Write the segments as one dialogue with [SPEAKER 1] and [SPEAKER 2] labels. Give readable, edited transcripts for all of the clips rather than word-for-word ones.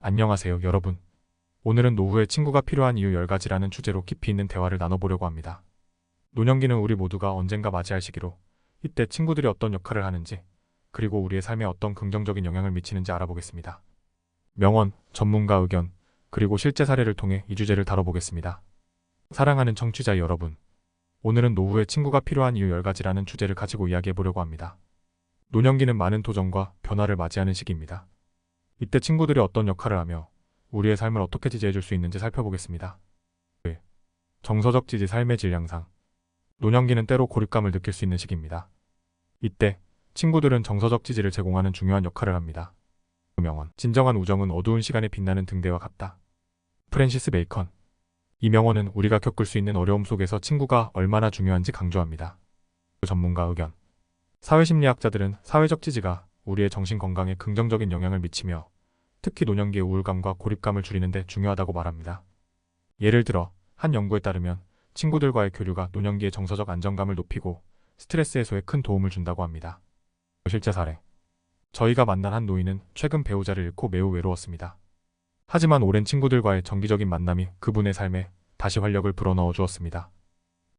[SPEAKER 1] 안녕하세요, 여러분. 오늘은 노후에 친구가 필요한 이유 10가지라는 주제로 깊이 있는 대화를 나눠보려고 합니다. 노년기는 우리 모두가 언젠가 맞이할 시기로 이때 친구들이 어떤 역할을 하는지, 그리고 우리의 삶에 어떤 긍정적인 영향을 미치는지 알아보겠습니다. 명언, 전문가 의견, 그리고 실제 사례를 통해 이 주제를 다뤄보겠습니다. 사랑하는 청취자 여러분, 오늘은 노후에 친구가 필요한 이유 10가지라는 주제를 가지고 이야기해보려고 합니다. 노년기는 많은 도전과 변화를 맞이하는 시기입니다. 이때 친구들이 어떤 역할을 하며 우리의 삶을 어떻게 지지해줄 수 있는지 살펴보겠습니다. 1. 정서적 지지, 삶의 질 향상. 노년기는 때로 고립감을 느낄 수 있는 시기입니다. 이때 친구들은 정서적 지지를 제공하는 중요한 역할을 합니다. 명언, 진정한 우정은 어두운 시간에 빛나는 등대와 같다. 프랜시스 베이컨. 이 명언은 우리가 겪을 수 있는 어려움 속에서 친구가 얼마나 중요한지 강조합니다. 전문가 의견. 사회심리학자들은 사회적 지지가 우리의 정신 건강에 긍정적인 영향을 미치며 특히 노년기의 우울감과 고립감을 줄이는 데 중요하다고 말합니다. 예를 들어 한 연구에 따르면 친구들과의 교류가 노년기의 정서적 안정감을 높이고 스트레스 해소에 큰 도움을 준다고 합니다. 실제 사례. 저희가 만난 한 노인은 최근 배우자를 잃고 매우 외로웠습니다. 하지만 오랜 친구들과의 정기적인 만남이 그분의 삶에 다시 활력을 불어넣어 주었습니다.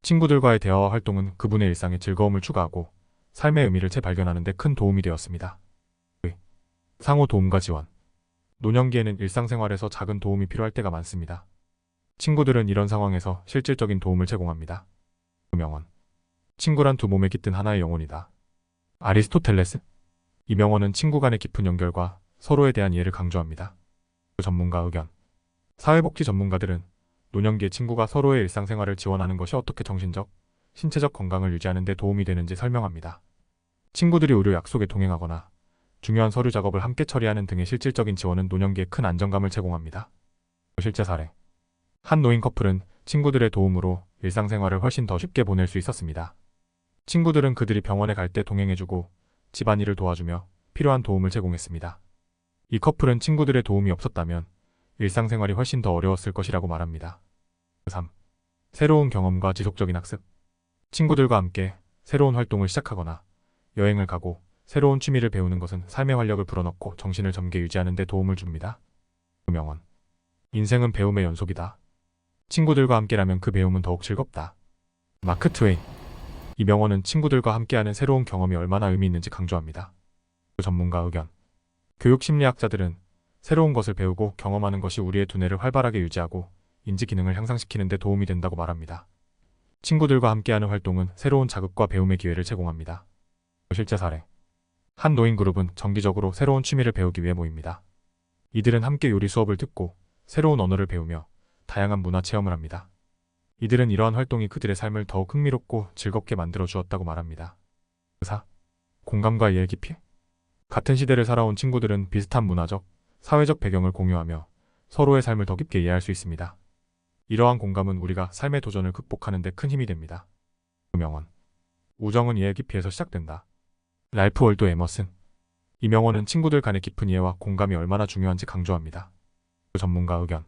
[SPEAKER 1] 친구들과의 대화와 활동은 그분의 일상에 즐거움을 추가하고 삶의 의미를 재발견하는 데 큰 도움이 되었습니다. 상호 도움과 지원. 노년기에는 일상생활에서 작은 도움이 필요할 때가 많습니다. 친구들은 이런 상황에서 실질적인 도움을 제공합니다. 명언. 친구란 두 몸에 깃든 하나의 영혼이다. 아리스토텔레스. 이 명언은 친구 간의 깊은 연결과 서로에 대한 이해를 강조합니다. 전문가 의견. 사회복지 전문가들은 노년기의 친구가 서로의 일상생활을 지원하는 것이 어떻게 정신적, 신체적 건강을 유지하는 데 도움이 되는지 설명합니다. 친구들이 의료 약속에 동행하거나 중요한 서류 작업을 함께 처리하는 등의 실질적인 지원은 노년기에 큰 안정감을 제공합니다. 실제 사례. 한 노인 커플은 친구들의 도움으로 일상생활을 훨씬 더 쉽게 보낼 수 있었습니다. 친구들은 그들이 병원에 갈 때 동행해주고 집안일을 도와주며 필요한 도움을 제공했습니다. 이 커플은 친구들의 도움이 없었다면 일상생활이 훨씬 더 어려웠을 것이라고 말합니다. 3. 새로운 경험과 지속적인 학습. 친구들과 함께 새로운 활동을 시작하거나 여행을 가고 새로운 취미를 배우는 것은 삶의 활력을 불어넣고 정신을 젊게 유지하는 데 도움을 줍니다. 명언. 인생은 배움의 연속이다. 친구들과 함께라면 그 배움은 더욱 즐겁다. 마크 트웨인. 이 명언은 친구들과 함께하는 새로운 경험이 얼마나 의미 있는지 강조합니다. 전문가 의견. 교육 심리학자들은 새로운 것을 배우고 경험하는 것이 우리의 두뇌를 활발하게 유지하고 인지 기능을 향상시키는 데 도움이 된다고 말합니다. 친구들과 함께하는 활동은 새로운 자극과 배움의 기회를 제공합니다. 실제 사례. 한 노인 그룹은 정기적으로 새로운 취미를 배우기 위해 모입니다. 이들은 함께 요리 수업을 듣고 새로운 언어를 배우며 다양한 문화 체험을 합니다. 이들은 이러한 활동이 그들의 삶을 더욱 흥미롭고 즐겁게 만들어 주었다고 말합니다. 4. 공감과 이해 깊이. 같은 시대를 살아온 친구들은 비슷한 문화적, 사회적 배경을 공유하며 서로의 삶을 더 깊게 이해할 수 있습니다. 이러한 공감은 우리가 삶의 도전을 극복하는 데 큰 힘이 됩니다. 명언. 우정은 이해 깊이에서 시작된다. 랄프 월도 에머슨. 이 명언은 친구들 간의 깊은 이해와 공감이 얼마나 중요한지 강조합니다. 전문가 의견.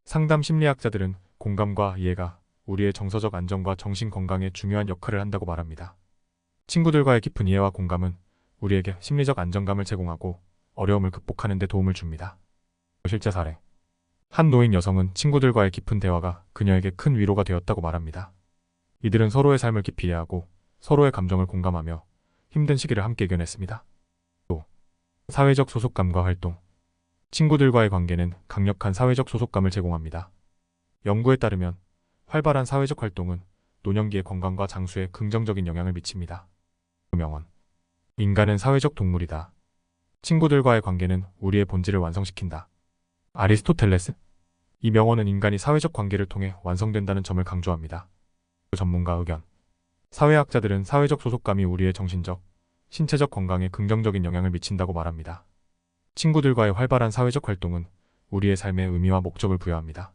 [SPEAKER 1] 상담 심리학자들은 공감과 이해가 우리의 정서적 안정과 정신 건강에 중요한 역할을 한다고 말합니다. 친구들과의 깊은 이해와 공감은 우리에게 심리적 안정감을 제공하고 어려움을 극복하는 데 도움을 줍니다. 실제 사례. 한 노인 여성은 친구들과의 깊은 대화가 그녀에게 큰 위로가 되었다고 말합니다. 이들은 서로의 삶을 깊이 이해하고 서로의 감정을 공감하며 힘든 시기를 함께 이겨냈습니다. 또 사회적 소속감과 활동. 친구들과의 관계는 강력한 사회적 소속감을 제공합니다. 연구에 따르면 활발한 사회적 활동은 노년기의 건강과 장수에 긍정적인 영향을 미칩니다. 명언. 인간은 사회적 동물이다. 친구들과의 관계는 우리의 본질을 완성시킨다. 아리스토텔레스. 이 명언은 인간이 사회적 관계를 통해 완성된다는 점을 강조합니다. 전문가 의견. 사회학자들은 사회적 소속감이 우리의 정신적, 신체적 건강에 긍정적인 영향을 미친다고 말합니다. 친구들과의 활발한 사회적 활동은 우리의 삶에 의미와 목적을 부여합니다.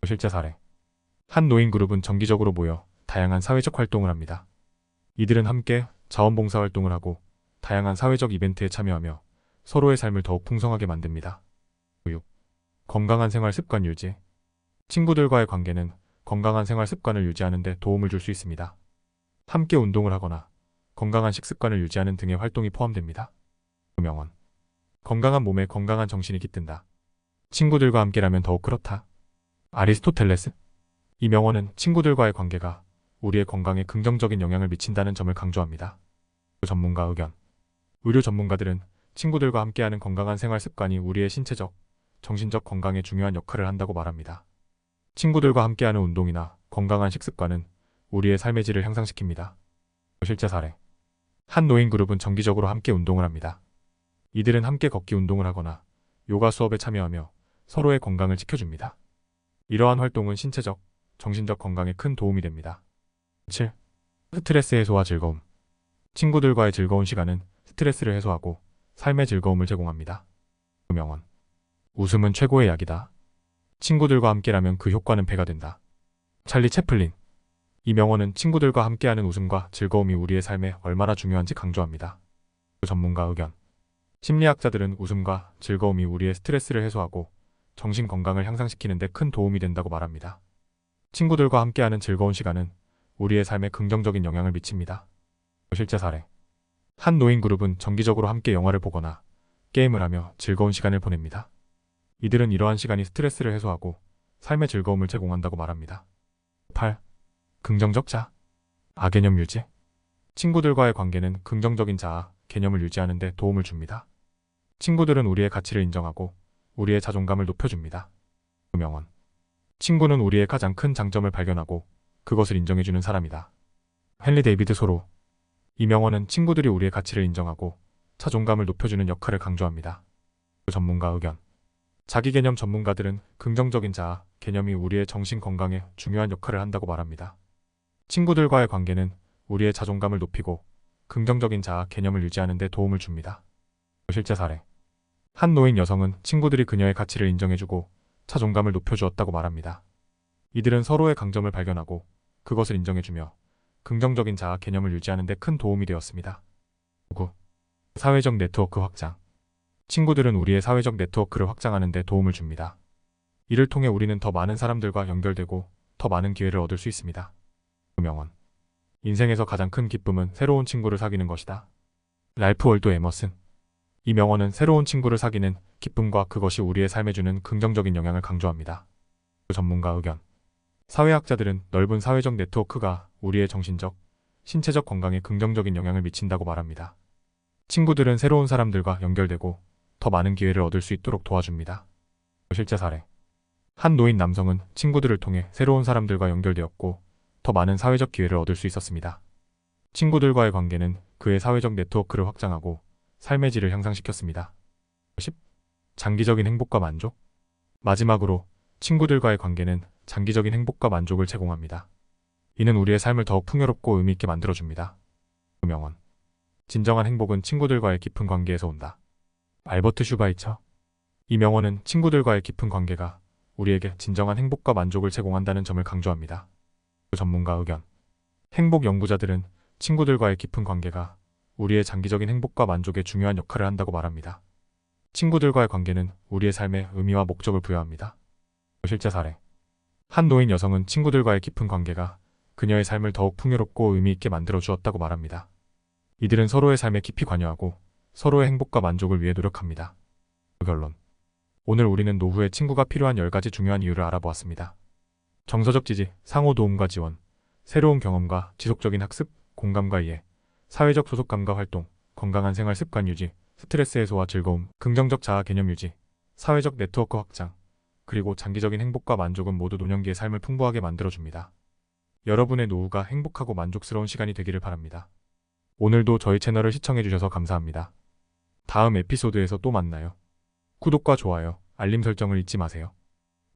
[SPEAKER 1] 실제 사례. 한 노인 그룹은 정기적으로 모여 다양한 사회적 활동을 합니다. 이들은 함께 자원봉사 활동을 하고 다양한 사회적 이벤트에 참여하며 서로의 삶을 더욱 풍성하게 만듭니다. 6. 건강한 생활 습관 유지. 친구들과의 관계는 건강한 생활 습관을 유지하는 데 도움을 줄 수 있습니다. 함께 운동을 하거나 건강한 식습관을 유지하는 등의 활동이 포함됩니다. 명언. 건강한 몸에 건강한 정신이 깃든다. 친구들과 함께라면 더욱 그렇다. 아리스토텔레스. 이 명언은 친구들과의 관계가 우리의 건강에 긍정적인 영향을 미친다는 점을 강조합니다. 전문가 의견. 의료 전문가들은 친구들과 함께하는 건강한 생활 습관이 우리의 신체적, 정신적 건강에 중요한 역할을 한다고 말합니다. 친구들과 함께하는 운동이나 건강한 식습관은 우리의 삶의 질을 향상시킵니다. 실제 사례. 한 노인 그룹은 정기적으로 함께 운동을 합니다. 이들은 함께 걷기 운동을 하거나 요가 수업에 참여하며 서로의 건강을 지켜줍니다. 이러한 활동은 신체적, 정신적 건강에 큰 도움이 됩니다. 7. 스트레스 해소와 즐거움. 친구들과의 즐거운 시간은 스트레스를 해소하고 삶의 즐거움을 제공합니다. 명언. 웃음은 최고의 약이다. 친구들과 함께라면 그 효과는 배가 된다. 찰리 채플린. 이 명언은 친구들과 함께하는 웃음과 즐거움이 우리의 삶에 얼마나 중요한지 강조합니다. 전문가 의견. 심리학자들은 웃음과 즐거움이 우리의 스트레스를 해소하고 정신 건강을 향상시키는 데 큰 도움이 된다고 말합니다. 친구들과 함께하는 즐거운 시간은 우리의 삶에 긍정적인 영향을 미칩니다. 실제 사례. 한 노인 그룹은 정기적으로 함께 영화를 보거나 게임을 하며 즐거운 시간을 보냅니다. 이들은 이러한 시간이 스트레스를 해소하고 삶의 즐거움을 제공한다고 말합니다. 8. 긍정적 자아, 개념 유지. 친구들과의 관계는 긍정적인 자아, 개념을 유지하는 데 도움을 줍니다. 친구들은 우리의 가치를 인정하고 우리의 자존감을 높여줍니다. 명언. 친구는 우리의 가장 큰 장점을 발견하고 그것을 인정해주는 사람이다. 헨리 데이비드 소로. 이 명언은 친구들이 우리의 가치를 인정하고 자존감을 높여주는 역할을 강조합니다. 전문가 의견. 자기개념 전문가들은 긍정적인 자아, 개념이 우리의 정신 건강에 중요한 역할을 한다고 말합니다. 친구들과의 관계는 우리의 자존감을 높이고 긍정적인 자아, 개념을 유지하는 데 도움을 줍니다. 실제 사례. 한 노인 여성은 친구들이 그녀의 가치를 인정해주고 자존감을 높여주었다고 말합니다. 이들은 서로의 강점을 발견하고 그것을 인정해주며 긍정적인 자아, 개념을 유지하는 데 큰 도움이 되었습니다. 9. 사회적 네트워크 확장. 친구들은 우리의 사회적 네트워크를 확장하는 데 도움을 줍니다. 이를 통해 우리는 더 많은 사람들과 연결되고 더 많은 기회를 얻을 수 있습니다. 명언. 인생에서 가장 큰 기쁨은 새로운 친구를 사귀는 것이다. 랄프 월도 에머슨. 이 명언은 새로운 친구를 사귀는 기쁨과 그것이 우리의 삶에 주는 긍정적인 영향을 강조합니다. 전문가 의견. 사회학자들은 넓은 사회적 네트워크가 우리의 정신적, 신체적 건강에 긍정적인 영향을 미친다고 말합니다. 친구들은 새로운 사람들과 연결되고 더 많은 기회를 얻을 수 있도록 도와줍니다. 실제 사례. 한 노인 남성은 친구들을 통해 새로운 사람들과 연결되었고 더 많은 사회적 기회를 얻을 수 있었습니다. 친구들과의 관계는 그의 사회적 네트워크를 확장하고 삶의 질을 향상시켰습니다. 10. 장기적인 행복과 만족. 마지막으로 친구들과의 관계는 장기적인 행복과 만족을 제공합니다. 이는 우리의 삶을 더욱 풍요롭고 의미있게 만들어줍니다. 명언. 진정한 행복은 친구들과의 깊은 관계에서 온다. 알버트 슈바이처. 이 명언은 친구들과의 깊은 관계가 우리에게 진정한 행복과 만족을 제공한다는 점을 강조합니다. 전문가 의견. 행복 연구자들은 친구들과의 깊은 관계가 우리의 장기적인 행복과 만족에 중요한 역할을 한다고 말합니다. 친구들과의 관계는 우리의 삶에 의미와 목적을 부여합니다. 실제 사례. 한 노인 여성은 친구들과의 깊은 관계가 그녀의 삶을 더욱 풍요롭고 의미있게 만들어 주었다고 말합니다. 이들은 서로의 삶에 깊이 관여하고 서로의 행복과 만족을 위해 노력합니다. 결론. 오늘 우리는 노후에 친구가 필요한 10가지 중요한 이유를 알아보았습니다. 정서적 지지, 상호 도움과 지원, 새로운 경험과 지속적인 학습, 공감과 이해, 사회적 소속감과 활동, 건강한 생활 습관 유지, 스트레스 해소와 즐거움, 긍정적 자아 개념 유지, 사회적 네트워크 확장, 그리고 장기적인 행복과 만족은 모두 노년기의 삶을 풍부하게 만들어줍니다. 여러분의 노후가 행복하고 만족스러운 시간이 되기를 바랍니다. 오늘도 저희 채널을 시청해주셔서 감사합니다. 다음 에피소드에서 또 만나요. 구독과 좋아요, 알림 설정을 잊지 마세요.